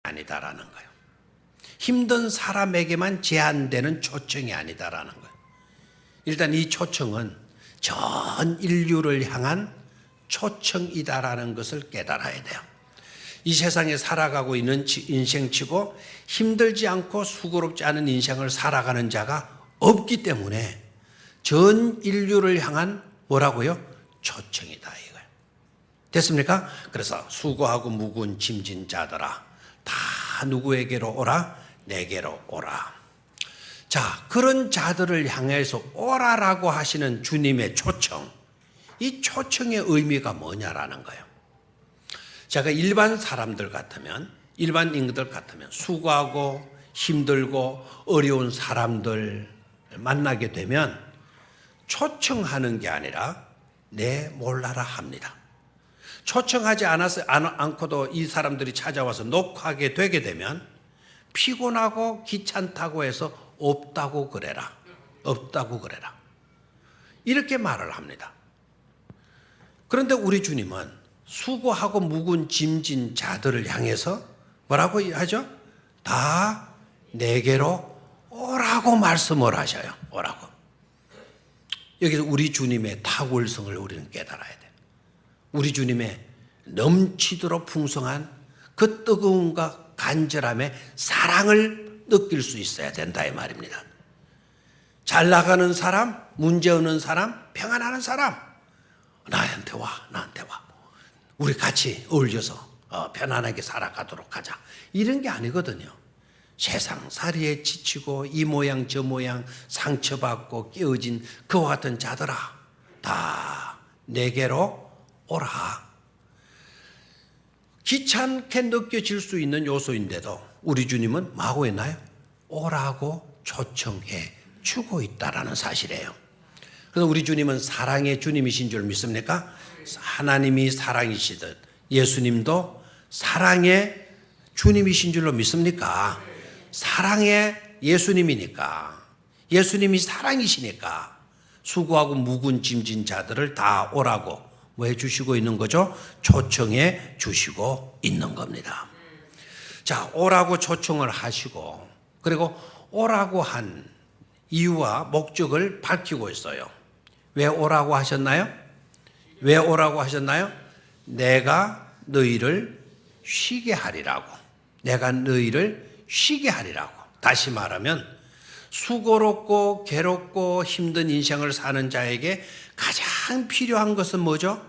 아니다라는 거예요. 힘든 사람에게만 제한되는 초청이 아니다라는 거예요. 일단 이 초청은 전 인류를 향한 초청이다라는 것을 깨달아야 돼요. 이 세상에 살아가고 있는 인생치고 힘들지 않고 수고롭지 않은 인생을 살아가는 자가 없기 때문에 전 인류를 향한 뭐라고요? 초청이다 이거예요. 됐습니까? 그래서 수고하고 무거운 짐진 자들아 다 누구에게로 오라? 내게로 오라. 자, 그런 자들을 향해서 오라라고 하시는 주님의 초청, 이 초청의 의미가 뭐냐라는 거예요. 제가 일반 사람들 같으면, 일반 인간들 같으면 수고하고 힘들고 어려운 사람들 만나게 되면 초청하는 게 아니라 내 몰라라 합니다. 초청하지 않고도 이 사람들이 찾아와서 녹화하게 되게 되면 피곤하고 귀찮다고 해서 없다고 그래라. 없다고 그래라. 이렇게 말을 합니다. 그런데 우리 주님은 수고하고 무거운 짐진 자들을 향해서 뭐라고 하죠? 다 내게로 오라고 말씀을 하셔요. 오라고. 여기서 우리 주님의 탁월성을 우리는 깨달아야 돼요. 우리 주님의 넘치도록 풍성한 그 뜨거움과 간절함의 사랑을 느낄 수 있어야 된다 이 말입니다. 잘 나가는 사람, 문제 없는 사람, 평안하는 사람 나한테 와. 우리 같이 어울려서 편안하게 살아가도록 하자. 이런 게 아니거든요. 세상살이에 지치고 이 모양 저 모양 상처받고 깨어진 그와 같은 자들아 다 내게로 오라. 귀찮게 느껴질 수 있는 요소인데도 우리 주님은 뭐하고 있나요? 오라고 초청해 주고 있다라는 사실이에요. 그래서 우리 주님은 사랑의 주님이신 줄 믿습니까? 하나님이 사랑이시듯 예수님도 사랑의 주님이신 줄로 믿습니까? 사랑의 예수님이니까, 예수님이 사랑이시니까 수고하고 무거운 짐진 자들을 다 오라고 뭐 해주시고 있는 거죠? 초청해 주시고 있는 겁니다. 자, 오라고 초청을 하시고 그리고 오라고 한 이유와 목적을 밝히고 있어요. 왜 오라고 하셨나요? 왜 오라고 하셨나요? 내가 너희를 쉬게 하리라고. 내가 너희를 쉬게 하리라고. 다시 말하면 수고롭고 괴롭고 힘든 인생을 사는 자에게 가장 필요한 것은 뭐죠?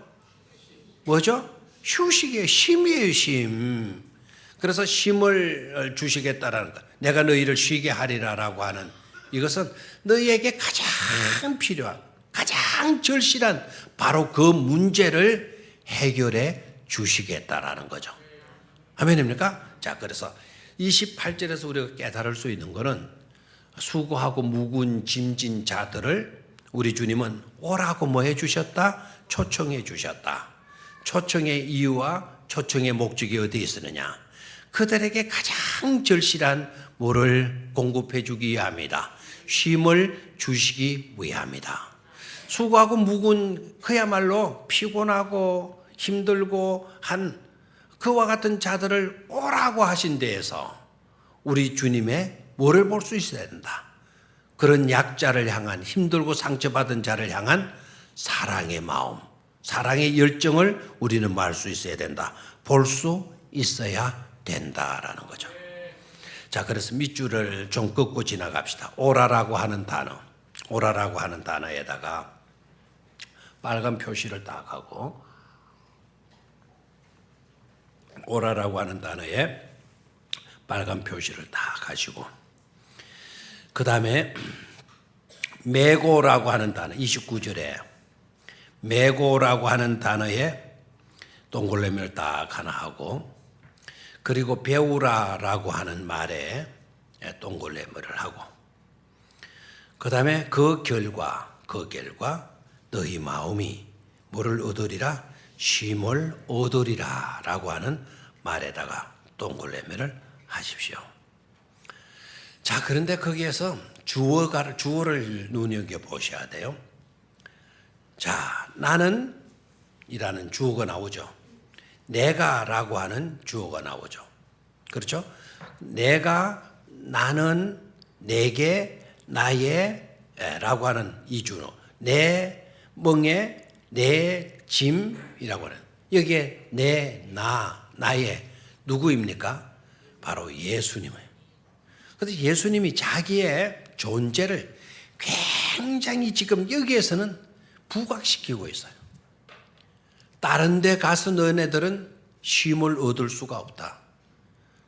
뭐죠? 휴식이에요. 쉼이에요. 쉼. 그래서 쉼을 주시겠다라는 것. 내가 너희를 쉬게 하리라라고 하는 이것은 너희에게 가장 필요한 가장 절실한 바로 그 문제를 해결해 주시겠다라는 거죠. 아멘입니까? 자, 그래서 28절에서 우리가 깨달을 수 있는 것은 수고하고 무거운 짐진 자들을 우리 주님은 오라고 뭐 해주셨다? 초청해 주셨다. 초청의 이유와 초청의 목적이 어디에 있으느냐? 그들에게 가장 절실한 뭐를 공급해 주기 위함이다. 쉼을 주시기 위함이다. 수고하고 무거운 그야말로 피곤하고 힘들고 한 그와 같은 자들을 오라고 하신 데에서 우리 주님의 뭐를 볼 수 있어야 된다. 그런 약자를 향한 힘들고 상처받은 자를 향한 사랑의 마음, 사랑의 열정을 우리는 말 수 있어야 된다. 볼 수 있어야 된다라는 거죠. 자, 그래서 밑줄을 좀 긋고 지나갑시다. 오라라고 하는 단어, 오라라고 하는 단어에다가 빨간 표시를 딱 하고 오라라고 하는 단어에 빨간 표시를 딱 하시고 그 다음에 메고라고 하는 단어 29절에 메고라고 하는 단어에 동글레미를 딱 하나 하고 그리고 배우라라고 하는 말에 동글레미를 하고 그 다음에 그 결과 너희 마음이 뭐를 얻으리라? 쉼을 얻으리라 라고 하는 말에다가 동글레미를 하십시오. 자, 그런데 거기에서 주어를 눈여겨보셔야 돼요. 자, 나는 이라는 주어가 나오죠. 내가 라고 하는 주어가 나오죠. 그렇죠? 내가, 나는, 내게, 나의 라고 하는 이준어. 내 멍에, 내 짐이라고 하는. 여기에 내, 나, 나의 누구입니까? 바로 예수님이에요. 그래서 예수님이 자기의 존재를 굉장히 지금 여기에서는 부각시키고 있어요. 다른 데 가서 너네들은 쉼을 얻을 수가 없다.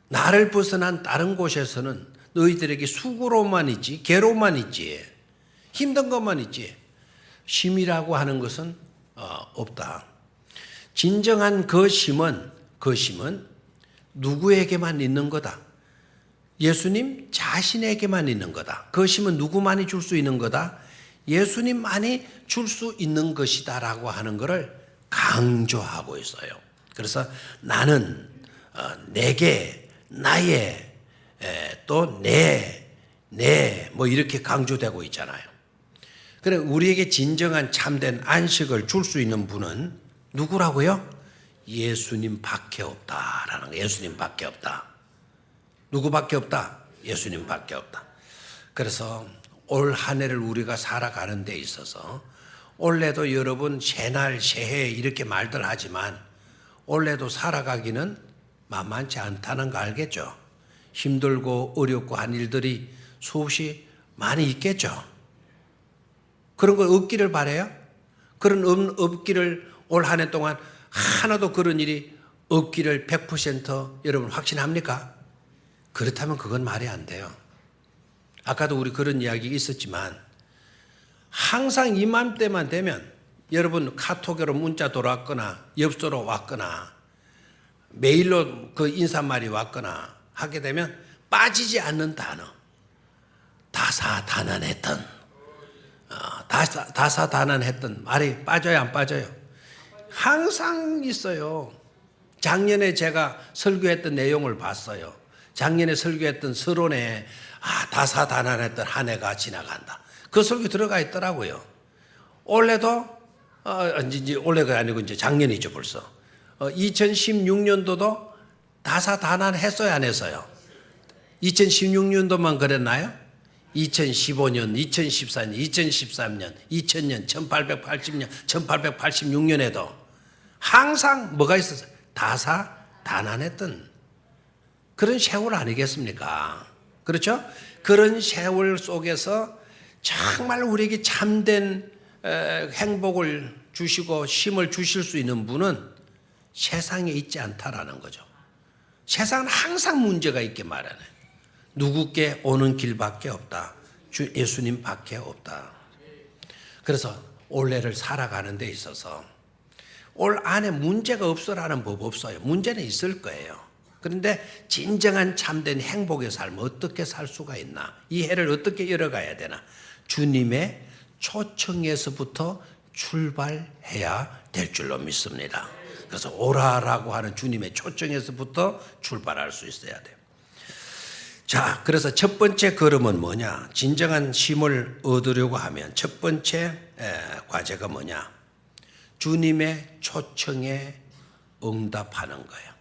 나를 벗어난 다른 곳에서는 너희들에게 수고로만 있지, 괴로움만 있지, 힘든 것만 있지, 쉼이라고 하는 것은 없다. 진정한 그 쉼은 누구에게만 있는 거다. 예수님 자신에게만 있는 거다. 그 쉼은 누구만이 줄 수 있는 거다. 예수님만이 줄 수 있는 것이다라고 하는 것을 강조하고 있어요. 그래서 나는, 내게, 나의, 또 내 뭐 이렇게 강조되고 있잖아요. 그래 우리에게 진정한 참된 안식을 줄 수 있는 분은 누구라고요? 예수님밖에 없다라는 거예요. 예수님밖에 없다. 누구밖에 없다? 예수님밖에 없다. 그래서 올 한 해를 우리가 살아가는 데 있어서 올해도 여러분 새날 새해 이렇게 말들 하지만 올해도 살아가기는 만만치 않다는 거 알겠죠? 힘들고 어렵고 한 일들이 수없이 많이 있겠죠? 그런 거 없기를 바라요? 그런 없기를 올 한 해 동안 하나도 그런 일이 없기를 100% 여러분 확신합니까? 그렇다면 그건 말이 안 돼요. 아까도 우리 그런 이야기 있었지만 항상 이맘때만 되면 여러분 카톡으로 문자 돌아왔거나 엽서로 왔거나 메일로 그 인사말이 왔거나 하게 되면 빠지지 않는 단어, 다사다난했던 다사다난했던 말이 빠져요, 안 빠져요? 항상 있어요. 작년에 제가 설교했던 내용을 봤어요. 작년에 설교했던 서론에 다사다난했던 한 해가 지나간다. 그 설교 들어가 있더라고요. 올해도 이제 올해가 아니고 이제 작년이죠 벌써. 2016년도도 다사다난했어요, 안 했어요? 2016년도만 그랬나요? 2015년, 2014년, 2013년, 2000년, 1880년, 1886년에도 항상 뭐가 있었어요? 다사다난했던 그런 세월 아니겠습니까? 그렇죠? 그런 세월 속에서 정말 우리에게 참된 행복을 주시고 쉼을 주실 수 있는 분은 세상에 있지 않다라는 거죠. 세상은 항상 문제가 있게 마련해. 누구께 오는 길밖에 없다. 주 예수님밖에 없다. 그래서 올해를 살아가는 데 있어서 올 안에 문제가 없어라는 법 없어요. 문제는 있을 거예요. 그런데 진정한 참된 행복의 삶을 어떻게 살 수가 있나? 이 해를 어떻게 열어가야 되나? 주님의 초청에서부터 출발해야 될 줄로 믿습니다. 그래서 오라라고 하는 주님의 초청에서부터 출발할 수 있어야 돼요. 자, 그래서 첫 번째 걸음은 뭐냐? 진정한 쉼을 얻으려고 하면 첫 번째 과제가 뭐냐? 주님의 초청에 응답하는 거예요.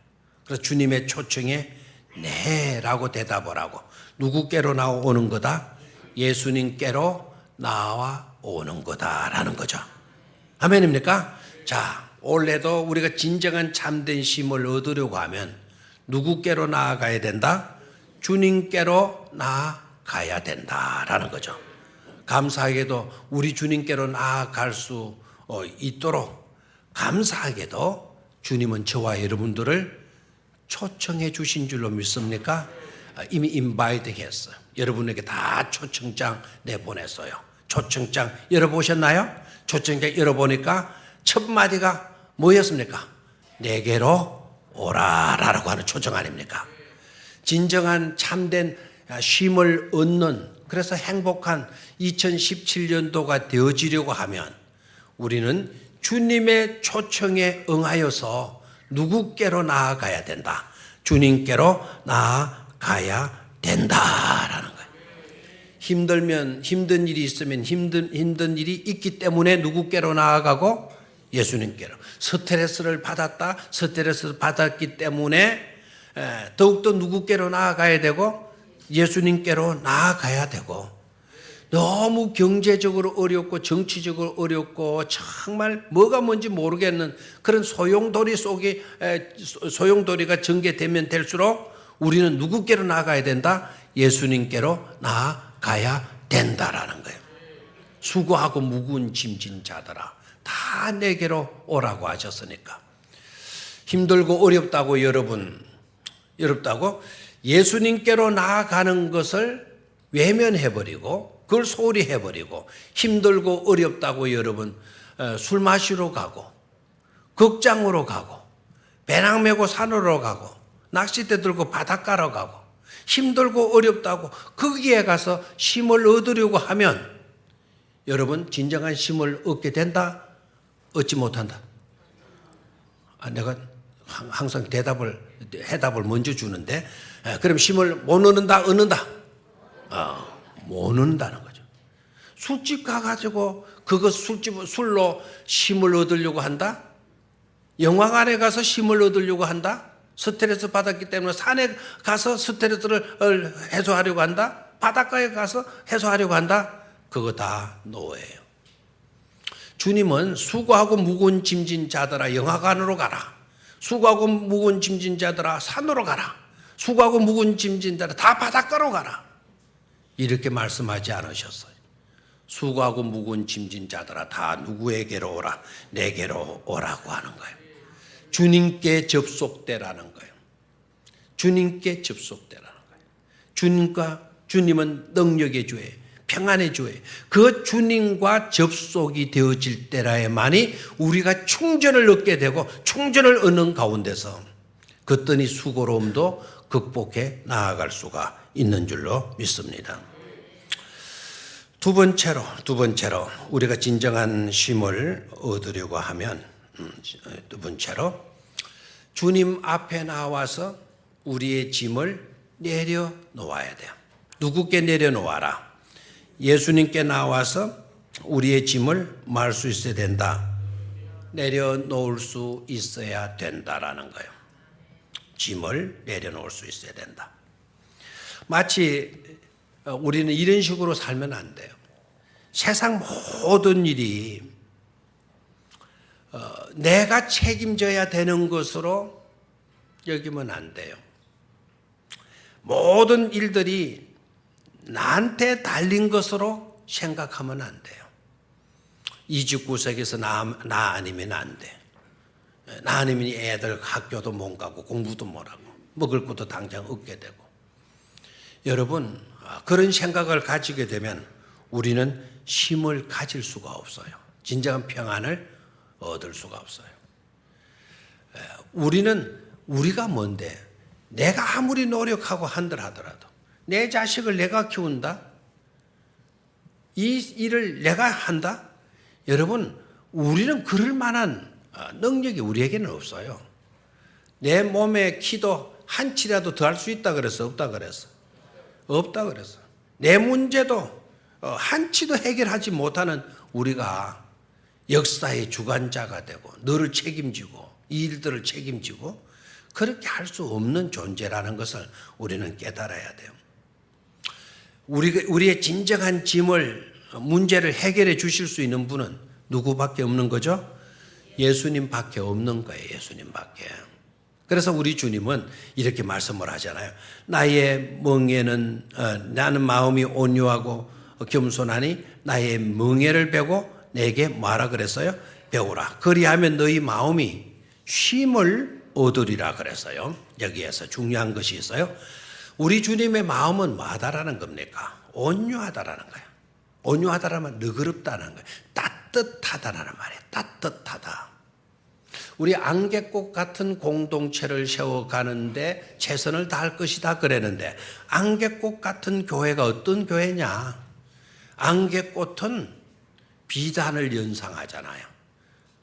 그래서 주님의 초청에 네라고 대답을 하고 누구께로 나오는 거다? 예수님께로 나와오는 거다라는 거죠. 아멘입니까? 자, 올해도 우리가 진정한 참된 쉼을 얻으려고 하면 누구께로 나아가야 된다? 주님께로 나아가야 된다라는 거죠. 감사하게도 우리 주님께로 나아갈 수 있도록 감사하게도 주님은 저와 여러분들을 초청해 주신 줄로 믿습니까? 이미 인바이팅 했어요. 여러분에게 다 초청장 내보냈어요. 초청장 열어보셨나요? 초청장 열어보니까 첫 마디가 뭐였습니까? 내게로 오라라고 하는 초청 아닙니까? 진정한 참된 쉼을 얻는 그래서 행복한 2017년도가 되어지려고 하면 우리는 주님의 초청에 응하여서 누구께로 나아가야 된다. 주님께로 나아가야 된다라는 거예요. 힘들면 힘든 일이 있으면 힘든 일이 있기 때문에 누구께로 나아가고 예수님께로. 스트레스를 받았다. 스트레스를 받았기 때문에 더욱더 누구께로 나아가야 되고 예수님께로 나아가야 되고, 너무 경제적으로 어렵고 정치적으로 어렵고 정말 뭐가 뭔지 모르겠는 그런 소용돌이 속에 소용돌이가 전개되면 될수록 우리는 누구께로 나아가야 된다? 예수님께로 나아가야 된다라는 거예요. 수고하고 무거운 짐진 자들아 다 내게로 오라고 하셨으니까. 힘들고 어렵다고 어렵다고 예수님께로 나아가는 것을 외면해버리고 그걸 소홀히 해버리고, 힘들고 어렵다고 여러분 술 마시러 가고 극장으로 가고 배낭 메고 산으로 가고 낚싯대 들고 바닷가로 가고 힘들고 어렵다고 거기에 가서 쉼을 얻으려고 하면 여러분 진정한 쉼을 얻게 된다? 얻지 못한다? 내가 항상 해답을 먼저 주는데, 그럼 쉼을 못 얻는다? 얻는다? 못 얻는다는 거죠. 술집 가가지고 술로 쉼을 얻으려고 한다? 영화관에 가서 쉼을 얻으려고 한다? 스트레스 받았기 때문에 산에 가서 스트레스를 해소하려고 한다? 바닷가에 가서 해소하려고 한다? 그거 다 노예예요. 주님은 수고하고 무거운 짐진 자들아 영화관으로 가라. 수고하고 무거운 짐진 자들아 산으로 가라. 수고하고 무거운 짐진 자들아 다 바닷가로 가라. 이렇게 말씀하지 않으셨어요. 수고하고 무거운 짐진 자들아 다 누구에게로 오라? 내게로 오라고 하는 거예요. 주님께 접속되라는 거예요. 주님께 접속되라는 거예요. 주님은 능력의 주예요. 평안의 주예요. 그 주님과 접속이 되어질 때라야만이 우리가 충전을 얻게 되고, 충전을 얻는 가운데서 그랬더니 수고로움도 극복해 나아갈 수가 있는 줄로 믿습니다. 두 번째로 우리가 진정한 쉼을 얻으려고 하면, 두 번째로 주님 앞에 나와서 우리의 짐을 내려놓아야 돼요. 누구께 내려놓아라? 예수님께 나와서 우리의 짐을 말 수 있어야 된다. 내려놓을 수 있어야 된다라는 거예요. 짐을 내려놓을 수 있어야 된다. 마치 우리는 이런 식으로 살면 안 돼요. 세상 모든 일이 내가 책임져야 되는 것으로 여기면 안 돼요. 모든 일들이 나한테 달린 것으로 생각하면 안 돼요. 이 집 구석에서 나 아니면 안 돼. 나 아니면 애들 학교도 못 가고 공부도 못 하고 먹을 것도 당장 얻게 되고. 여러분, 그런 생각을 가지게 되면 우리는 쉼을 가질 수가 없어요. 진정한 평안을 얻을 수가 없어요. 우리가 뭔데? 내가 아무리 노력하고 한들 내 자식을 내가 키운다? 이 일을 내가 한다? 여러분, 우리는 그럴 만한 능력이 우리에게는 없어요. 내 몸의 키도 한 치라도 더 할 수 있다 그랬어? 없다 그랬어? 없다 그랬어. 내 문제도 한 치도 해결하지 못하는 우리가 역사의 주관자가 되고 너를 책임지고 이 일들을 책임지고 그렇게 할 수 없는 존재라는 것을 우리는 깨달아야 돼요. 우리의 진정한 문제를 해결해 주실 수 있는 분은 누구밖에 없는 거죠? 예수님밖에 없는 거예요. 예수님밖에. 그래서 우리 주님은 이렇게 말씀을 하잖아요. 나의 멍에는 나는 마음이 온유하고 겸손하니 나의 멍에를 베고 내게 뭐라 그랬어요? 배우라. 그리하면 너희 마음이 쉼을 얻으리라 그랬어요. 여기에서 중요한 것이 있어요. 우리 주님의 마음은 뭐하다라는 겁니까? 온유하다라는 거예요. 온유하다라면 너그럽다는 거예요. 따뜻하다라는 말이에요. 따뜻하다. 우리 안개꽃 같은 공동체를 세워가는데 최선을 다할 것이다 그랬는데, 안개꽃 같은 교회가 어떤 교회냐? 안개꽃은 비단을 연상하잖아요.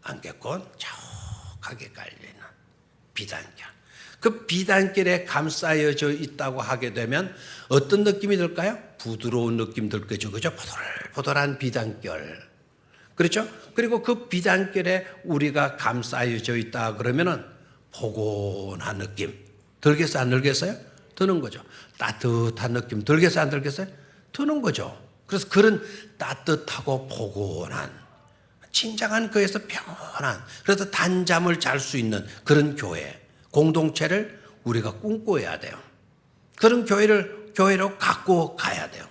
안개꽃 촉하게 깔려있는 비단길. 그 비단길에 감싸여져 있다고 하게 되면 어떤 느낌이 들까요? 부드러운 느낌 들 거죠. 그죠? 포들포들한 비단길. 그렇죠? 그리고 그 비단길에 우리가 감싸여져 있다 그러면은 포근한 느낌. 들겠어요? 안 들겠어요? 드는 거죠. 따뜻한 느낌 들겠어요? 안 들겠어요? 드는 거죠. 그래서 그런 따뜻하고 포근한 진정한 거에서 평안한 그래서 단잠을 잘 수 있는 그런 교회 공동체를 우리가 꿈꿔야 돼요. 그런 교회로 갖고 가야 돼요.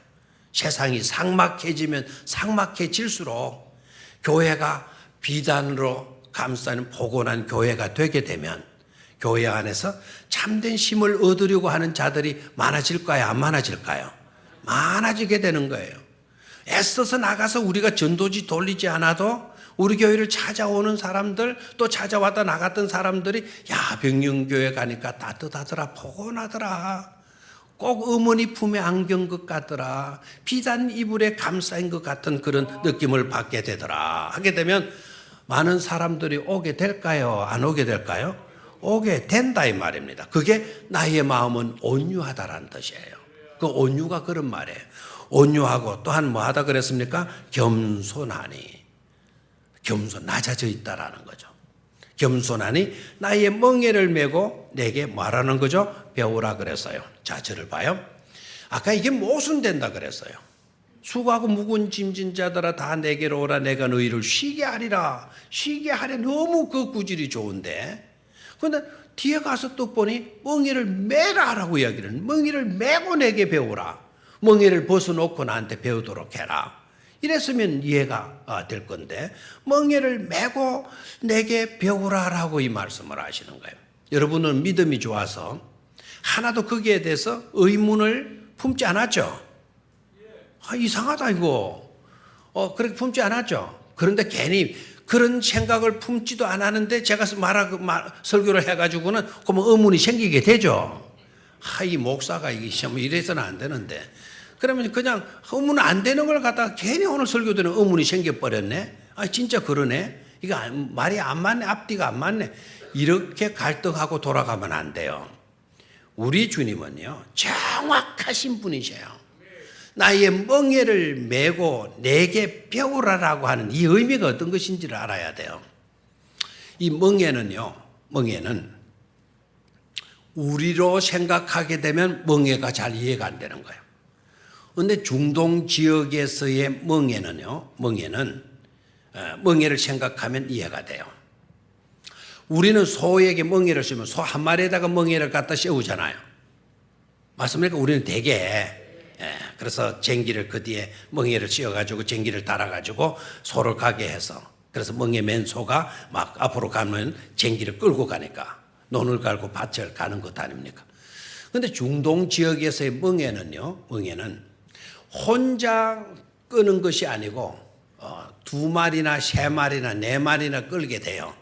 세상이 삭막해지면 삭막해질수록 교회가 비단으로 감싸는 포근한 교회가 되게 되면 교회 안에서 참된 힘을 얻으려고 하는 자들이 많아질까요? 안 많아질까요? 많아지게 되는 거예요. 애써서 나가서 우리가 전도지 돌리지 않아도 우리 교회를 찾아오는 사람들 또 찾아왔다 나갔던 사람들이 야 병영교회 가니까 따뜻하더라 포근하더라 꼭 어머니 품에 안긴 것 같더라 비단 이불에 감싸인 것 같은 그런 느낌을 받게 되더라 하게 되면 많은 사람들이 오게 될까요? 안 오게 될까요? 오게 된다 이 말입니다. 그게 나의 마음은 온유하다라는 뜻이에요. 그 온유가 그런 말이에요. 온유하고 또한 뭐 하다 그랬습니까? 겸손하니 낮아져 있다라는 거죠. 겸손하니 나의 멍에를 메고 내게 말하는 거죠. 배우라 그랬어요. 자, 저를 봐요. 아까 이게 모순된다 그랬어요. 수고하고 무거운 짐진 자들아 다 내게로 오라 내가 너희를 쉬게 하리라. 쉬게 하려 너무 그 구질이 좋은데 그런데 뒤에 가서 또 보니 멍에를 메라 라고 이야기를 멍에를 메고 내게 배우라. 멍에를 벗어놓고 나한테 배우도록 해라. 이랬으면 이해가 될 건데 멍에를 메고 내게 배우라라고 이 말씀을 하시는 거예요. 여러분은 믿음이 좋아서 하나도 거기에 대해서 의문을 품지 않았죠? 이상하다 이거. 그렇게 품지 않았죠? 그런데 괜히 그런 생각을 품지도 않았는데 제가 설교를 해가지고는 그러면 의문이 생기게 되죠. 이 목사가 이게 이래서는 안 되는데. 그러면 그냥 의문 안 되는 걸 갖다가 괜히 오늘 설교 때는 의문이 생겨버렸네. 진짜 그러네. 이거 말이 안 맞네. 앞뒤가 안 맞네. 이렇게 갈등하고 돌아가면 안 돼요. 우리 주님은요, 정확하신 분이셔요. 나의 멍에를 메고 내게 배우라라고 하는 이 의미가 어떤 것인지를 알아야 돼요. 이 멍에는 우리로 생각하게 되면 멍에가 잘 이해가 안 되는 거예요. 그런데 중동 지역에서의 멍에는 멍에를 생각하면 이해가 돼요. 우리는 소에게 멍에를 씌우면 소 한 마리에다가 멍에를 갖다 씌우잖아요. 맞습니까? 우리는 대개 그래서 쟁기를 그 뒤에 멍에를 씌워가지고 쟁기를 달아가지고 소를 가게 해서 그래서 멍에 맨 소가 막 앞으로 가면 쟁기를 끌고 가니까 논을 갈고 밭을 가는 것 아닙니까? 그런데 중동 지역에서의 멍에는 혼자 끄는 것이 아니고 두 마리나 세 마리나 네 마리나 끌게 돼요.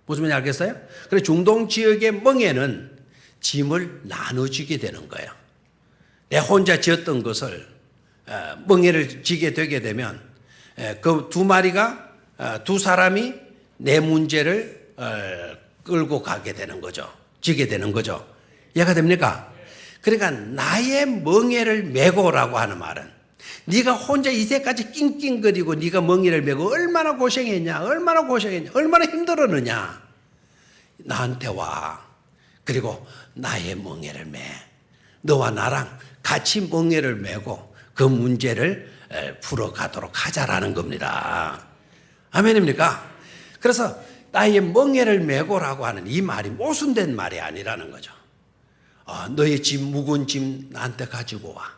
무슨 말인지 알겠어요? 그래서 중동 지역의 멍에는 짐을 나눠주게 되는 거예요. 내 혼자 지었던 것을 멍에를 지게 되게 되면 그 두 마리가 두 사람이 내 문제를 끌고 가게 되는 거죠. 지게 되는 거죠. 이해가 됩니까? 그러니까 나의 멍에를 메고라고 하는 말은 네가 혼자 이제까지 낑낑거리고 네가 멍에를 메고 얼마나 고생했냐 얼마나 힘들었느냐 나한테 와. 그리고 나의 멍에를 메. 너와 나랑 같이 멍에를 메고 그 문제를 풀어가도록 하자라는 겁니다. 아멘입니까? 그래서 나의 멍에를 메고라고 하는 이 말이 모순된 말이 아니라는 거죠. 너의 짐 무거운 짐 나한테 가지고 와.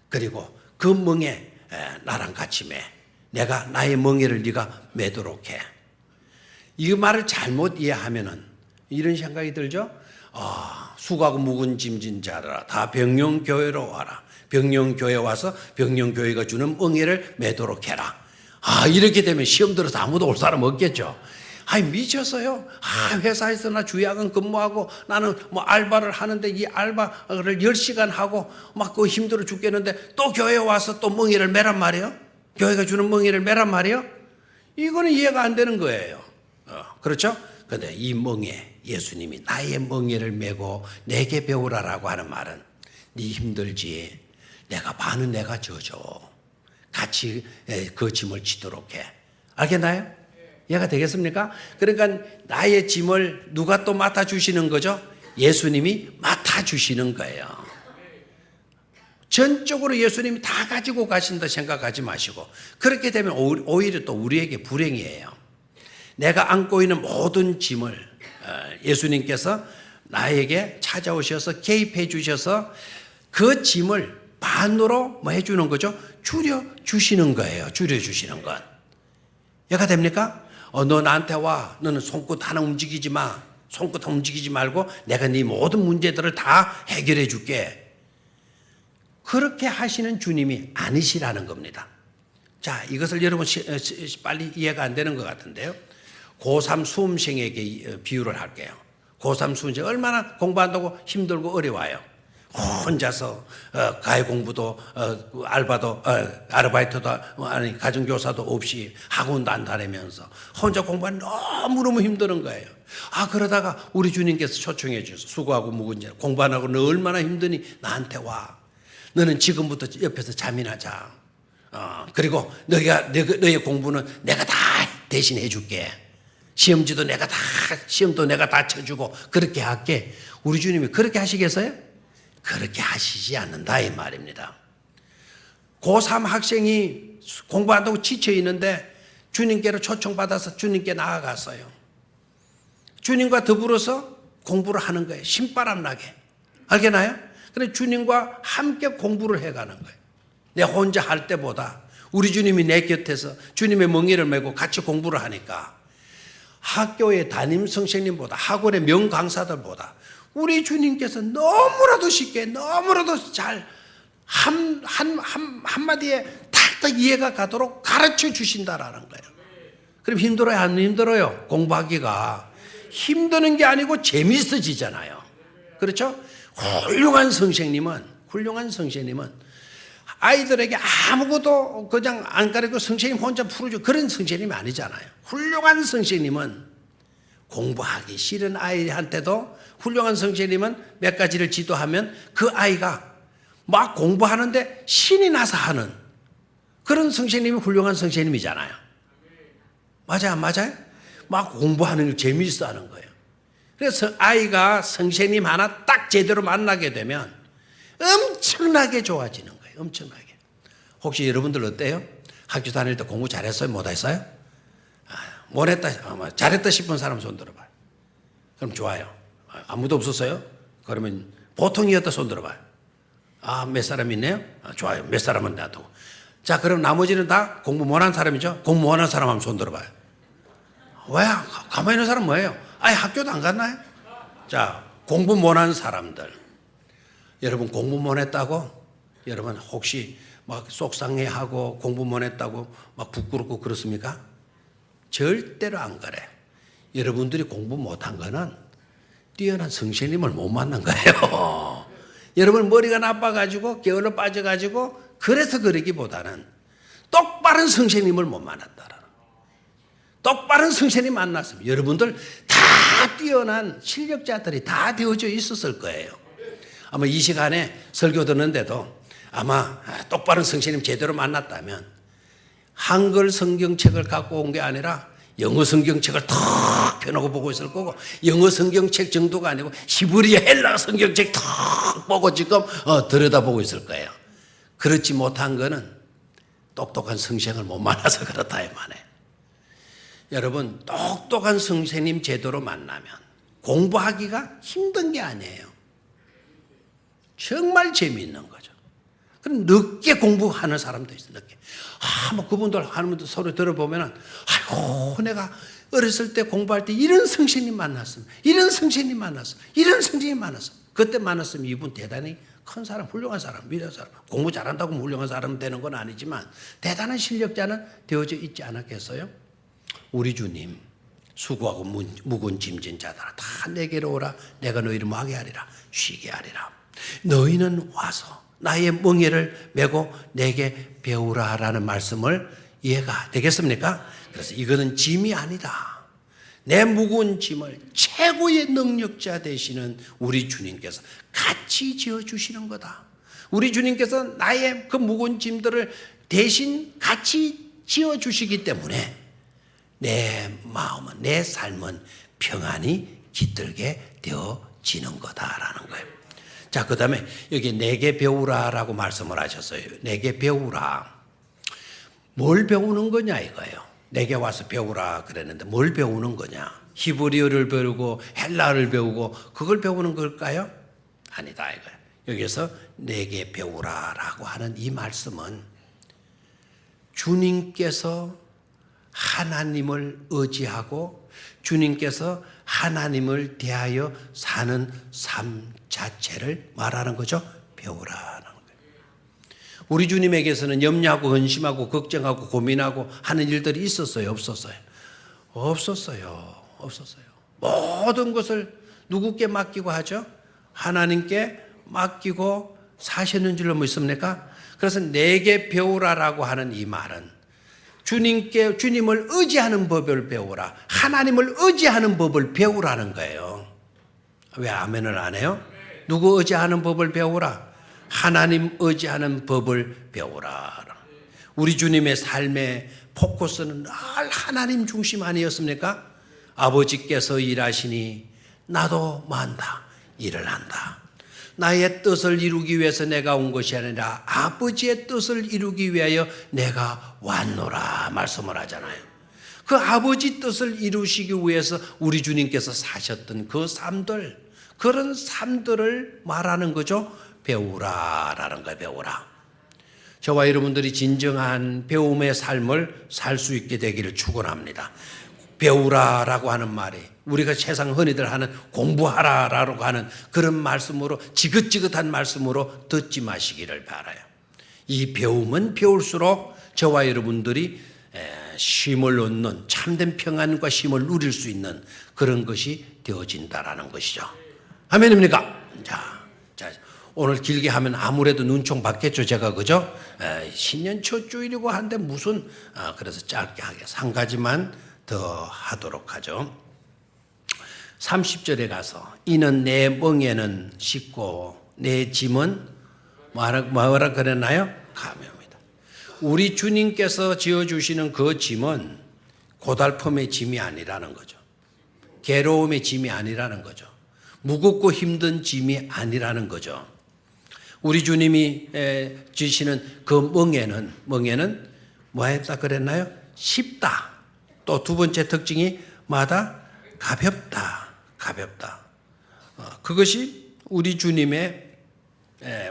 그리고 그 멍에 나랑 같이 매. 내가 나의 멍에를 네가 메도록 해. 이 말을 잘못 이해하면은 이런 생각이 들죠. 수고하고 묵은 짐진 자라 다 병영교회로 와라. 병영교회 와서 병영교회가 주는 멍에를 메도록 해라. 이렇게 되면 시험 들어서 아무도 올 사람 없겠죠. 미쳤어요. 회사에서 나 주야간 근무하고 나는 뭐 알바를 하는데 이 알바를 10시간 하고 막 그 힘들어 죽겠는데 또 교회 와서 또 멍에를 메란 말이에요? 교회가 주는 멍에를 메란 말이에요? 이거는 이해가 안 되는 거예요. 그렇죠? 그런데 이 멍에 예수님이 나의 멍에를 메고 내게 배우라라고 하는 말은 네 힘들지. 내가 반은 내가 져줘. 같이 그 짐을 지도록 해. 알겠나요? 이해가 되겠습니까? 그러니까 나의 짐을 누가 또 맡아주시는 거죠? 예수님이 맡아주시는 거예요. 전적으로 예수님이 다 가지고 가신다 생각하지 마시고, 그렇게 되면 오히려 또 우리에게 불행이에요. 내가 안고 있는 모든 짐을 예수님께서 나에게 찾아오셔서 개입해 주셔서 그 짐을 반으로 뭐 해주는 거죠? 줄여주시는 거예요. 줄여주시는 것. 이해가 됩니까? 너 나한테 와. 너는 손끝 하나 움직이지 마. 손끝 움직이지 말고 내가 네 모든 문제들을 다 해결해 줄게. 그렇게 하시는 주님이 아니시라는 겁니다. 자, 이것을 여러분 빨리 이해가 안 되는 것 같은데요. 고3 수험생에게 비유를 할게요. 고3 수험생 얼마나 공부한다고 힘들고 어려워요. 혼자서 가해 공부도 알바도 아르바이트도 아니 가정교사도 없이 학원도 안 다니면서 혼자 공부하는 너무너무 힘드는 거예요. 그러다가 우리 주님께서 초청해 주셔서 수고하고 묵은 자 공부 안 하고 너 얼마나 힘드니 나한테 와. 너는 지금부터 옆에서 잠이나 자. 그리고 너의 공부는 내가 다 대신해 줄게. 시험도 내가 다 쳐주고 그렇게 할게. 우리 주님이 그렇게 하시겠어요? 그렇게 하시지 않는다 이 말입니다. 고3 학생이 공부한다고 지쳐 있는데 주님께로 초청받아서 주님께 나아갔어요. 주님과 더불어서 공부를 하는 거예요. 신바람 나게. 알겠나요? 그래 주님과 함께 공부를 해가는 거예요. 내 혼자 할 때보다 우리 주님이 내 곁에서 주님의 멍에를 메고 같이 공부를 하니까 학교의 담임 선생님보다 학원의 명강사들보다 우리 주님께서 너무나도 쉽게 너무나도 잘 한마디에 탁탁 이해가 가도록 가르쳐 주신다라는 거예요. 그럼 힘들어요? 안 힘들어요? 공부하기가 힘드는 게 아니고 재밌어지잖아요. 그렇죠? 훌륭한 선생님은 아이들에게 아무것도 그냥 안 가르치고 선생님 혼자 풀어주고 그런 선생님이 아니잖아요. 훌륭한 선생님은 공부하기 싫은 아이한테도 훌륭한 선생님은 몇 가지를 지도하면 그 아이가 막 공부하는데 신이 나서 하는 그런 선생님이 훌륭한 선생님이잖아요. 맞아요? 안 맞아요? 막 공부하는 걸 재미있어 하는 거예요. 그래서 아이가 선생님 하나 딱 제대로 만나게 되면 엄청나게 좋아지는 거예요. 엄청나게. 혹시 여러분들 어때요? 학교 다닐 때 공부 잘했어요? 못했어요? 못했다, 잘했다 싶은 사람 손 들어봐요. 그럼 좋아요. 아무도 없었어요? 그러면 보통이었다 손 들어봐요. 몇 사람 있네요? 좋아요. 몇 사람은 놔두고. 자, 그럼 나머지는 다 공부 못한 사람이죠? 공부 못한 사람 한번 손 들어봐요. 왜? 가만히 있는 사람 뭐예요? 학교도 안 갔나요? 자, 공부 못한 사람들. 여러분 공부 못했다고? 여러분 혹시 막 속상해하고 공부 못했다고 막 부끄럽고 그렇습니까? 절대로 안 그래. 여러분들이 공부 못한 거는 뛰어난 선생님을 못 만난 거예요. 여러분 머리가 나빠가지고 게을러 빠져가지고 그래서 그러기보다는 똑바른 선생님을 못 만났다라는. 똑바른 선생님 만났으면 여러분들 다 뛰어난 실력자들이 다 되어져 있었을 거예요. 아마 이 시간에 설교 듣는데도 아마 똑바른 선생님 제대로 만났다면 한글 성경책을 갖고 온 게 아니라 영어 성경책을 탁 펴놓고 보고 있을 거고 영어 성경책 정도가 아니고 히브리어 헬라 성경책 탁 보고 지금 들여다보고 있을 거예요. 그렇지 못한 거는 똑똑한 선생을 못 만나서 그렇다 이 말이에요. 여러분 똑똑한 선생님 제대로 만나면 공부하기가 힘든 게 아니에요. 정말 재미있는 거죠. 그럼 늦게 공부하는 사람도 있어요. 늦게. 뭐 그분들 하는 분들 서로 들어보면은 아이고 내가 어렸을 때 공부할 때 이런 선생님 만났으면 이런 선생님 만났으면 이런 선생님 만났으면 그때 만났으면 이분 대단히 큰 사람, 훌륭한 사람, 위대한 사람. 공부 잘한다고 훌륭한 사람 되는 건 아니지만 대단한 실력자는 되어져 있지 않았겠어요? 우리 주님 수고하고 무거운 짐진 자들아 다 내게로 오라. 내가 너희를 뭐하게 하리라. 쉬게 하리라. 너희는 와서 나의 멍에를 메고 내게 배우라라는 말씀을 이해가 되겠습니까? 그래서 이거는 짐이 아니다. 내 무거운 짐을 최고의 능력자 되시는 우리 주님께서 같이 지어주시는 거다. 우리 주님께서 나의 그 무거운 짐들을 대신 같이 지어주시기 때문에 내 마음은 내 삶은 평안히 깃들게 되어 지는 거다라는 거예요. 자, 그 다음에 여기 내게 배우라라고 말씀을 하셨어요. 내게 배우라. 뭘 배우는 거냐 이거예요. 내게 와서 배우라 그랬는데 뭘 배우는 거냐? 히브리어를 배우고 헬라어를 배우고 그걸 배우는 걸까요? 아니다 이거예요. 여기서 내게 배우라라고 하는 이 말씀은 주님께서 하나님을 의지하고 주님께서 하나님을 대하여 사는 삶 자체를 말하는 거죠. 배우라는 거예요. 우리 주님에게서는 염려하고 근심하고 걱정하고 고민하고 하는 일들이 있었어요? 없었어요? 없었어요. 없었어요. 모든 것을 누구께 맡기고 하죠? 하나님께 맡기고 사시는 줄로 믿습니까? 그래서 내게 배우라라고 하는 이 말은 주님을 의지하는 법을 배우라. 하나님을 의지하는 법을 배우라는 거예요. 왜 아멘을 안 해요? 누구 의지하는 법을 배우라? 하나님 의지하는 법을 배우라. 우리 주님의 삶의 포커스는 늘 하나님 중심 아니었습니까? 아버지께서 일하시니 나도 만다. 일을 한다. 나의 뜻을 이루기 위해서 내가 온 것이 아니라 아버지의 뜻을 이루기 위하여 내가 왔노라 말씀을 하잖아요. 그 아버지 뜻을 이루시기 위해서 우리 주님께서 사셨던 그 삶들, 그런 삶들을 말하는 거죠. 배우라라는 거예요. 배우라. 저와 여러분들이 진정한 배움의 삶을 살 수 있게 되기를 축원합니다. 배우라라고 하는 말이 우리가 세상 흔히들 하는 공부하라라고 하는 그런 말씀으로 지긋지긋한 말씀으로 듣지 마시기를 바라요. 이 배움은 배울수록 저와 여러분들이 쉼을 얻는 참된 평안과 쉼을 누릴 수 있는 그런 것이 되어진다라는 것이죠. 아멘입니까? 자, 오늘 길게 하면 아무래도 눈총 받겠죠, 제가, 그죠? 신년 첫 주일이고 한데 무슨, 그래서 짧게 하겠습니다. 한 가지만 더 하도록 하죠. 30절에 가서 이는 내 멍에는 씻고 내 짐은 뭐라 그랬나요? 가벼웁니다. 우리 주님께서 지어주시는 그 짐은 고달픔의 짐이 아니라는 거죠. 괴로움의 짐이 아니라는 거죠. 무겁고 힘든 짐이 아니라는 거죠. 우리 주님이 주시는 그 멍에는 뭐 했다 그랬나요? 쉽다. 또 두 번째 특징이 뭐다? 가볍다. 그것이 우리 주님의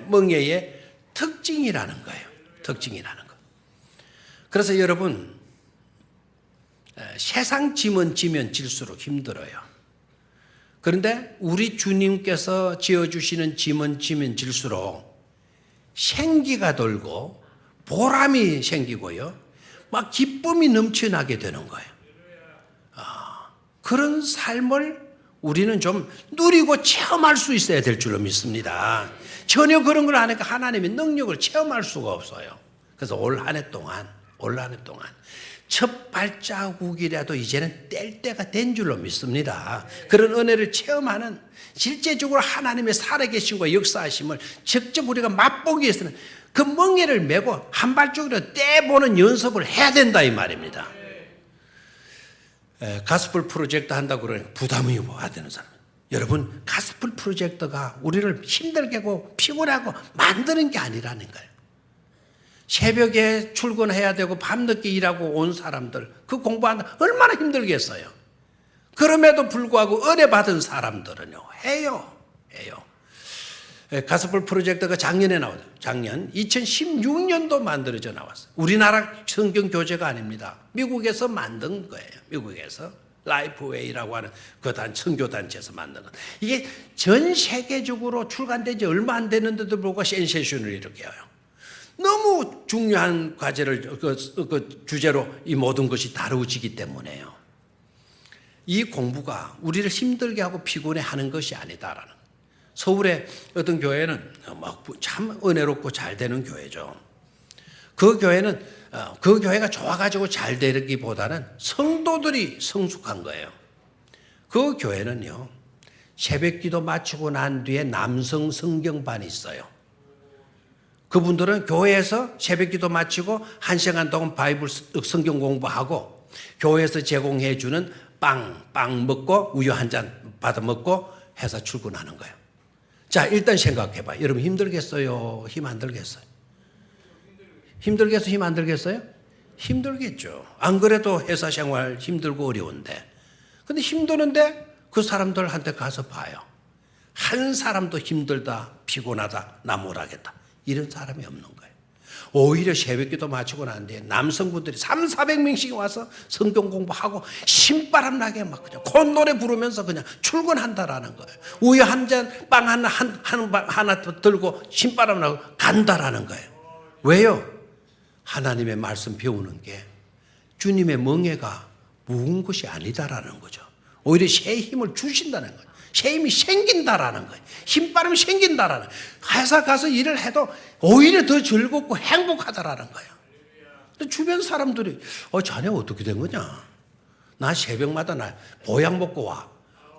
멍에의 특징이라는 거예요. 특징이라는 거. 그래서 여러분, 세상 짐은 지면 질수록 힘들어요. 그런데 우리 주님께서 지어주시는 짐은 지면 질수록 생기가 돌고 보람이 생기고요. 막 기쁨이 넘쳐나게 되는 거예요. 그런 삶을 우리는 좀 누리고 체험할 수 있어야 될 줄로 믿습니다. 전혀 그런 걸 안 하니까 하나님의 능력을 체험할 수가 없어요. 그래서 올 한 해 동안 첫 발자국이라도 이제는 뗄 때가 된 줄로 믿습니다. 그런 은혜를 체험하는 실제적으로 하나님의 살아계심과 역사하심을 직접 우리가 맛보기 위해서는 그 멍에를 메고 한 발짝이라도 떼보는 연습을 해야 된다 이 말입니다. 가스펠 프로젝트 한다고 그러니까 부담이 와야 되는 사람. 여러분, 가스펠 프로젝트가 우리를 힘들게 하고 피곤하고 만드는 게 아니라는 거예요. 새벽에 출근해야 되고 밤늦게 일하고 온 사람들, 그 공부한다 얼마나 힘들겠어요. 그럼에도 불구하고 은혜 받은 사람들은요, 해요. 가스펠 프로젝트가 작년에 나왔어요. 작년 2016년도 만들어져 나왔어요. 우리나라 성경 교재가 아닙니다. 미국에서 만든 거예요. 미국에서 라이프웨이라고 하는 그 선교단체에서 만든 것. 이게 전 세계적으로 출간된 지 얼마 안 됐는데도 불구하고 센세이션을 이렇게 해요. 너무 중요한 과제를 그 주제로 이 모든 것이 다루어지기 때문에요. 이 공부가 우리를 힘들게 하고 피곤해 하는 것이 아니다라는. 서울의 어떤 교회는 참 은혜롭고 잘 되는 교회죠. 그 교회는 그 교회가 좋아가지고 잘 되기보다는 성도들이 성숙한 거예요. 그 교회는요, 새벽기도 마치고 난 뒤에 남성 성경반이 있어요. 그분들은 교회에서 새벽기도 마치고 1시간 동안 바이블 성경 공부하고 교회에서 제공해 주는 빵 먹고 우유 한 잔 받아 먹고 회사 출근하는 거예요. 자, 일단 생각해봐. 여러분 힘들겠어요? 힘 안 들겠어요? 힘들겠어요? 힘 안 들겠어요? 힘들겠죠. 안 그래도 회사 생활 힘들고 어려운데. 근데 힘드는데 그 사람들한테 가서 봐요. 한 사람도 힘들다, 피곤하다, 나 못하겠다. 이런 사람이 없는 거예요. 오히려 새벽기도 마치고 난 뒤에 남성분들이 300~400명씩 와서 성경 공부하고 신바람 나게 막 그냥 콧노래 부르면서 그냥 출근한다라는 거예요. 우유 한 잔, 빵 하나 들고 신바람 나고 간다라는 거예요. 왜요? 하나님의 말씀 배우는 게 주님의 멍에가 무거운 것이 아니다라는 거죠. 오히려 새 힘을 주신다는 거예요. 새 힘이 생긴다라는 거예요. 힘바람이 생긴다라는 거예요. 회사 가서 일을 해도 오히려 더 즐겁고 행복하다라는 거예요. 근데 주변 사람들이 자네 어떻게 된 거냐? 나 새벽마다 나 보약 먹고 와.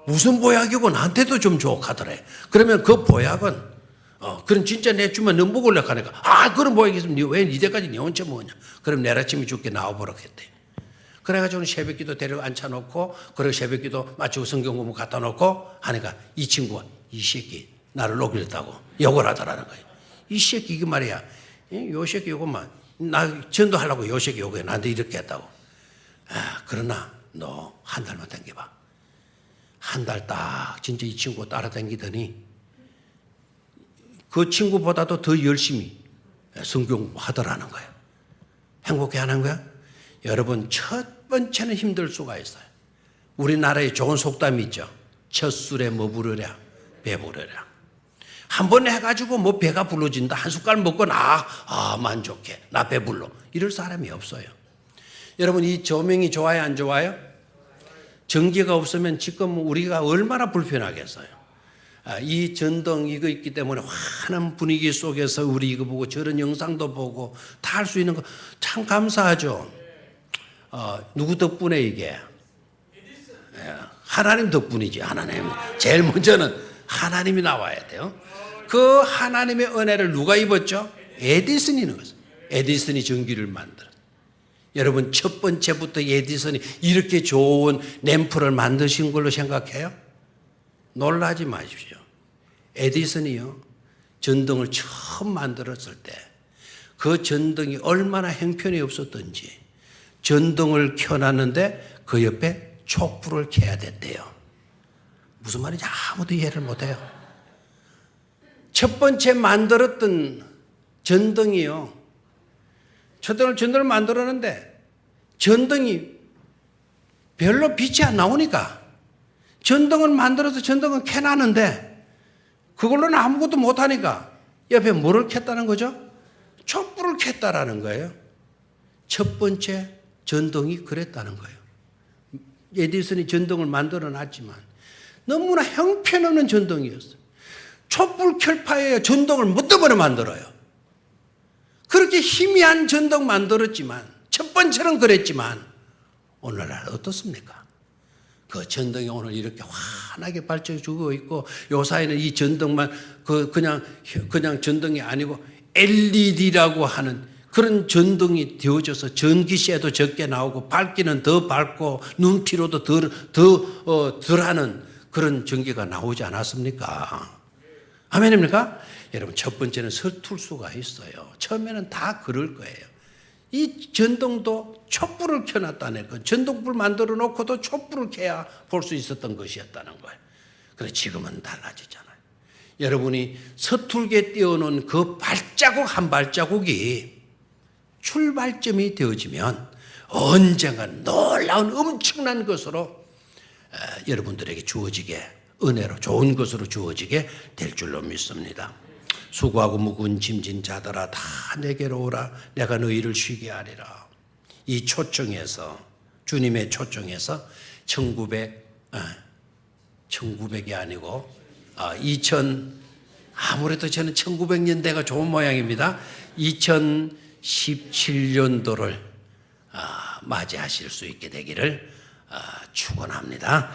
무슨 보약이고 나한테도 좀 줘 하더래. 그러면 그 보약은 그럼 진짜 내 주면 너 먹으려고 하니까 그런 보약이 있으면 왜 이제까지 내 혼자 먹었냐? 그럼 내일 아침에 죽게 나와보라고 했대. 그래가지고 새벽기도 데리고 앉혀놓고 그리고 새벽기도 마치고 성경 공부 갖다 놓고 하니까 이 친구가 이 새끼 나를 녹였다고 욕을 하더라는 거예요. 이 새끼 이거 말이야. 요 새끼 요것만 나 전도하려고 요 새끼 요거에 나한테 이렇게 했다고. 그러나 너 한 달만 당겨봐. 한 달 딱 진짜 이 친구 따라다니더니 그 친구보다도 더 열심히 성경 공부하더라는 거예요. 행복해 하는 거야? 여러분 첫 번째는 힘들 수가 있어요. 우리나라에 좋은 속담이 있죠. 첫 술에 뭐 부르랴? 배부르랴. 한 번 해가지고 뭐 배가 불러진다. 한 숟갈 먹고 만족해. 나 배불러. 이럴 사람이 없어요. 여러분 이 조명이 좋아요 안 좋아요? 전기가 없으면 지금 우리가 얼마나 불편하겠어요. 이 전등 이거 있기 때문에 환한 분위기 속에서 우리 이거 보고 저런 영상도 보고 다 할 수 있는 거 참 감사하죠. 누구 덕분에 이게? 하나님 덕분이지. 하나님. 제일 먼저는 하나님이 나와야 돼요. 그 하나님의 은혜를 누가 입었죠? 에디슨이 있는 거죠. 에디슨이 전기를 만들어. 여러분 첫 번째부터 에디슨이 이렇게 좋은 램프를 만드신 걸로 생각해요? 놀라지 마십시오. 에디슨이요. 전등을 처음 만들었을 때 그 전등이 얼마나 형편이 없었던지 전등을 켜놨는데 그 옆에 촛불을 켜야 됐대요. 무슨 말인지 아무도 이해를 못해요. 첫 번째 만들었던 전등이요. 전등을 만들었는데 전등이 별로 빛이 안 나오니까 전등을 만들어서 전등을 켜놨는데 그걸로는 아무것도 못하니까 옆에 뭐를 켰다는 거죠? 촛불을 켰다라는 거예요. 첫 번째 전등이 그랬다는 거예요. 에디슨이 전등을 만들어 놨지만 너무나 형편없는 전등이었어요. 촛불 켤파에 전등을 못 떠버려 만들어요. 그렇게 희미한 전등 만들었지만 첫 번째는 그랬지만 오늘날 어떻습니까? 그 전등이 오늘 이렇게 환하게 밝혀주고 있고 요사이는 이 전등만 그냥 전등이 아니고 LED라고 하는 그런 전등이 되어져서 전기세도 적게 나오고 밝기는 더 밝고 눈피로도 덜 하는 그런 전기가 나오지 않았습니까? 아멘입니까? 여러분 첫 번째는 서툴 수가 있어요. 처음에는 다 그럴 거예요. 이 전등도 촛불을 켜놨다는 거. 전등불 만들어 놓고도 촛불을 켜야 볼 수 있었던 것이었다는 거예요. 그런데 지금은 달라지잖아요. 여러분이 서툴게 띄워놓은 그 발자국 한 발자국이 출발점이 되어지면 언젠간 놀라운 엄청난 것으로 여러분들에게 주어지게 은혜로 좋은 것으로 주어지게 될 줄로 믿습니다. 수고하고 무거운 짐진 자들아 다 내게로 오라 내가 너희를 쉬게 하리라. 이 초청에서 주님의 초청에서 1900이 아니고 아무래도 저는 1900년대가 좋은 모양입니다. 2017년도를 맞이하실 수 있게 되기를 축원합니다.